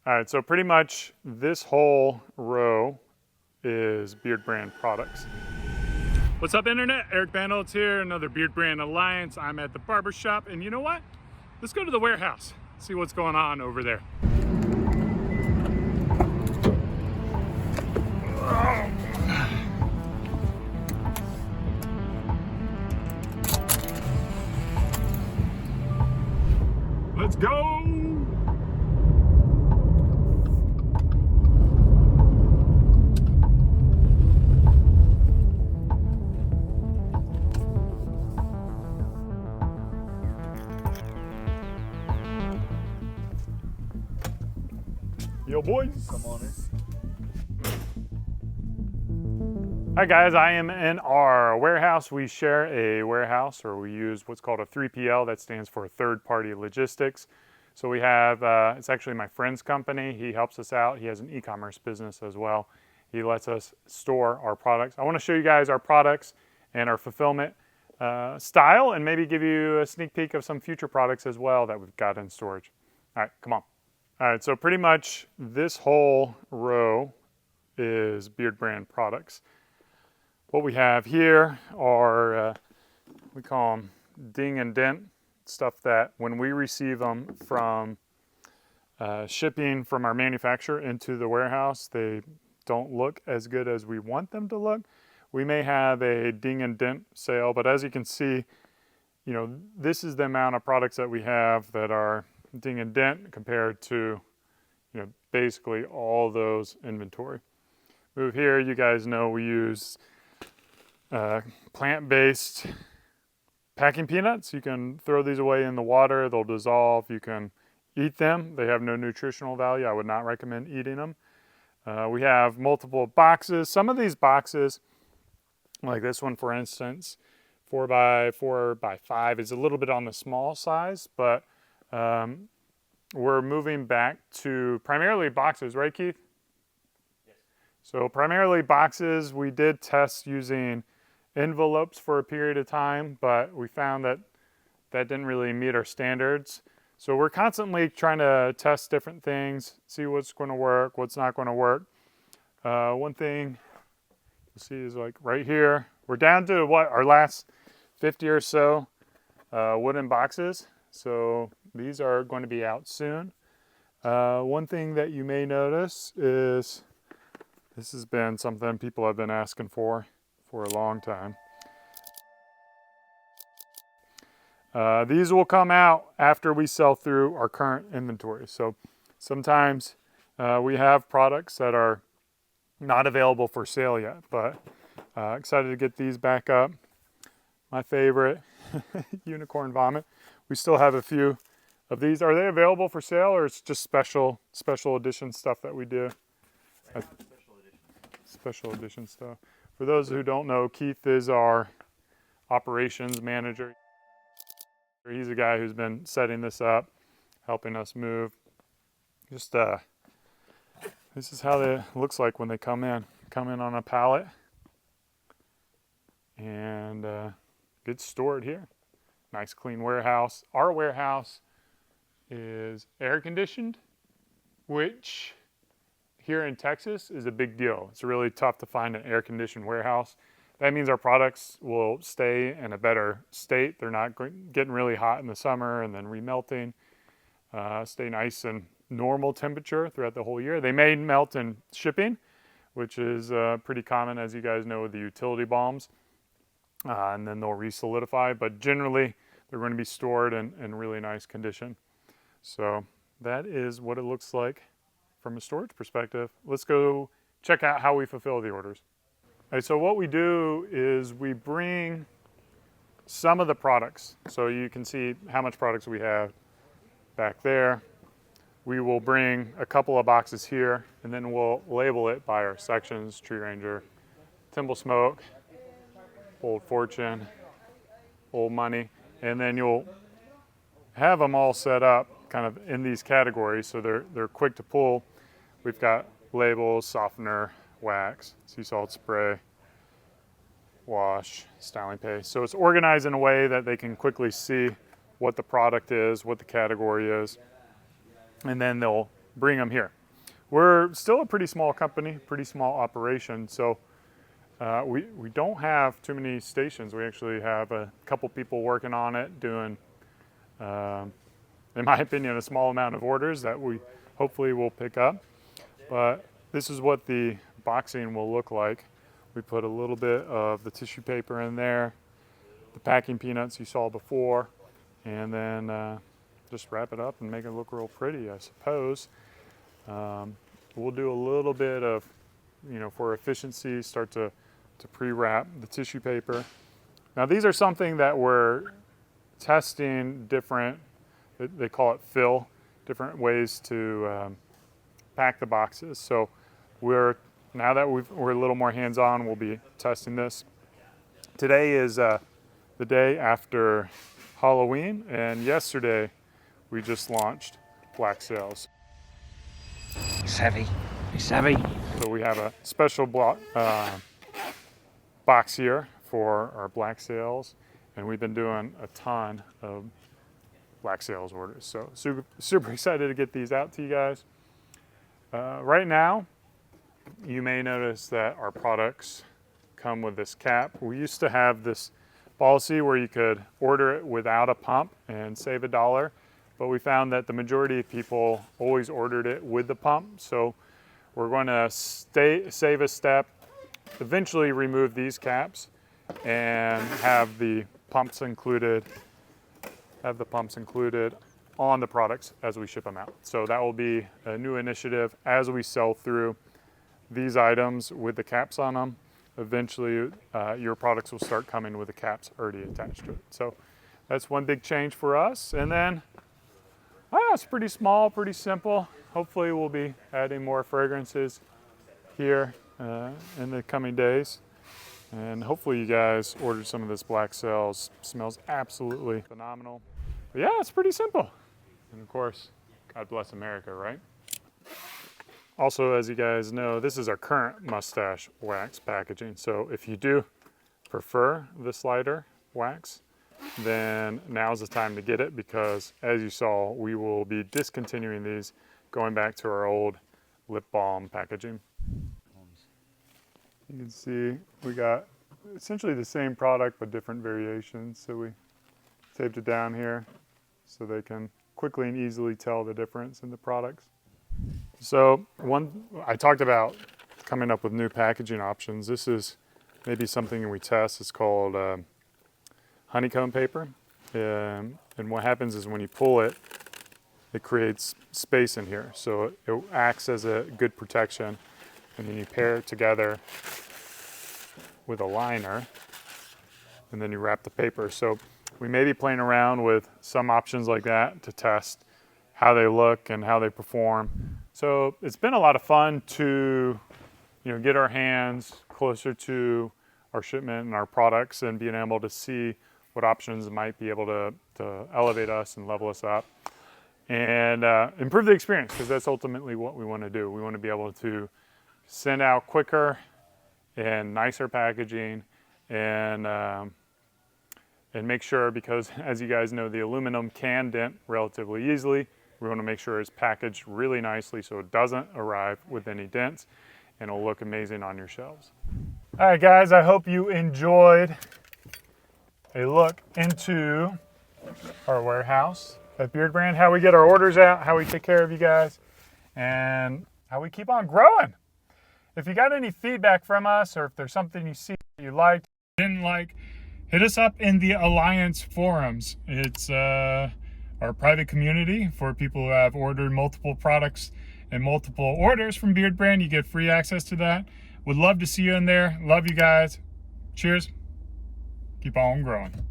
All right, so pretty much this whole row is Beardbrand products. What's up, Internet? Eric Bandholz here, another Beardbrand Alliance. I'm at the barber shop, and you know what? Let's go to the warehouse, see what's going on over there. Let's go! Yo, boys. Come on in. Hi guys, I am in our warehouse. We share a warehouse, or we use what's called a 3PL. That stands for third-party logistics. So we have, it's actually my friend's company. He helps us out. He has an e-commerce business as well. He lets us store our products. I want to show you guys our products and our fulfillment style, and maybe give you a sneak peek of some future products as well that we've got in storage. All right, come on. All right, so pretty much this whole row is Beardbrand products. What we have here are, we call them ding and dent, stuff that when we receive them from shipping from our manufacturer into the warehouse, they don't look as good as we want them to look. We may have a ding and dent sale, but as you can see, you know, this is the amount of products that we have that are ding and dent compared to, you know, basically all those inventory. Move here, you guys know we use plant-based packing peanuts. You can throw these away in the water, they'll dissolve. You can eat them. They have no nutritional value. I would not recommend eating them. We have multiple boxes. Some of these boxes, like this one for instance, 4x4x5 is a little bit on the small size, but we're moving back to primarily boxes, right, Keith? Yes. So primarily boxes. We did test using envelopes for a period of time, but we found that that didn't really meet our standards. So we're constantly trying to test different things, see what's going to work, what's not going to work. One thing you'll see is like right here, we're down to what, our last 50 or so wooden boxes. So these are going to be out soon. One thing that you may notice is this has been something people have been asking for a long time. These will come out after we sell through our current inventory. So sometimes we have products that are not available for sale yet, but excited to get these back up. My favorite, unicorn vomit. We still have a few of these. Are they available for sale, or it's just special edition stuff that we do? Special edition stuff. For those who don't know, Keith is our operations manager. He's a guy who's been setting this up, helping us move. Just this is how it looks like when they come in. Come in on a pallet and get stored here. Nice clean warehouse. Our warehouse is air conditioned, which here in Texas is a big deal. It's really tough to find an air conditioned warehouse. That means our products will stay in a better state. They're not getting really hot in the summer and then remelting. Stay nice and normal temperature throughout the whole year. They may melt in shipping, which is pretty common, as you guys know, with the utility bombs. And then they'll re-solidify, but generally they're going to be stored in really nice condition. So that is what it looks like from a storage perspective. Let's go check out how we fulfill the orders. All right, so what we do is we bring some of the products. So you can see how much products we have back there. We will bring a couple of boxes here, and then we'll label it by our sections: Tree Ranger, Timble Smoke, Old Fortune, Old Money, and then you'll have them all set up kind of in these categories, so they're quick to pull. We've got labels, softener, wax, sea salt spray, wash, styling paste. So it's organized in a way that they can quickly see what the product is, what the category is, and then they'll bring them here. We're still a pretty small company, pretty small operation, so we don't have too many stations. We actually have a couple people working on it, doing, in my opinion, a small amount of orders that we hopefully will pick up. But this is what the boxing will look like. We put a little bit of the tissue paper in there, the packing peanuts you saw before, and then just wrap it up and make it look real pretty, I suppose. We'll do a little bit of, for efficiency, start to pre-wrap the tissue paper. Now these are something that we're testing different, they call it fill, different ways to pack the boxes. So now that we're a little more hands-on, we'll be testing this. Today is the day after Halloween, and yesterday we just launched Black Sales. Savvy. Savvy. So we have a special box here for our Black Sales, and we've been doing a ton of Black Sales orders. So super excited to get these out to you guys. Right now, you may notice that our products come with this cap. We used to have this policy where you could order it without a pump and save $1, but we found that the majority of people always ordered it with the pump. So we're going to save a step, eventually remove these caps, and have the pumps included on the products as we ship them out. So that will be a new initiative as we sell through these items with the caps on them. Eventually your products will start coming with the caps already attached to it. So that's one big change for us. And then it's pretty small, pretty simple. Hopefully we'll be adding more fragrances here in the coming days. And hopefully you guys ordered some of this Black Sales. Smells absolutely phenomenal. But yeah, it's pretty simple. And of course, God bless America, right? Also, as you guys know, this is our current mustache wax packaging. So if you do prefer the slider wax, then now's the time to get it, because as you saw, we will be discontinuing these, going back to our old lip balm packaging. You can see we got essentially the same product but different variations. So we taped it down here so they can quickly and easily tell the difference in the products. So I talked about coming up with new packaging options. This is maybe something we test. It's called honeycomb paper. And what happens is when you pull it, it creates space in here. So it acts as a good protection. And then you pair it together with a liner, and then you wrap the paper. So we may be playing around with some options like that to test how they look and how they perform. So it's been a lot of fun to, get our hands closer to our shipment and our products, and being able to see what options might be able to elevate us and level us up and improve the experience, because that's ultimately what we want to do. We want to be able to send out quicker and nicer packaging, and make sure, because as you guys know, the aluminum can dent relatively easily. We want to make sure it's packaged really nicely so it doesn't arrive with any dents, and it'll look amazing on your shelves. All right, guys, I hope you enjoyed a look into our warehouse at Beardbrand, how we get our orders out, how we take care of you guys, and how we keep on growing. If you got any feedback from us, or if there's something you see that you liked, didn't like, hit us up in the Alliance forums. It's our private community for people who have ordered multiple products and multiple orders from Beardbrand. You get free access to that. Would love to see you in there. Love you guys. Cheers. Keep on growing.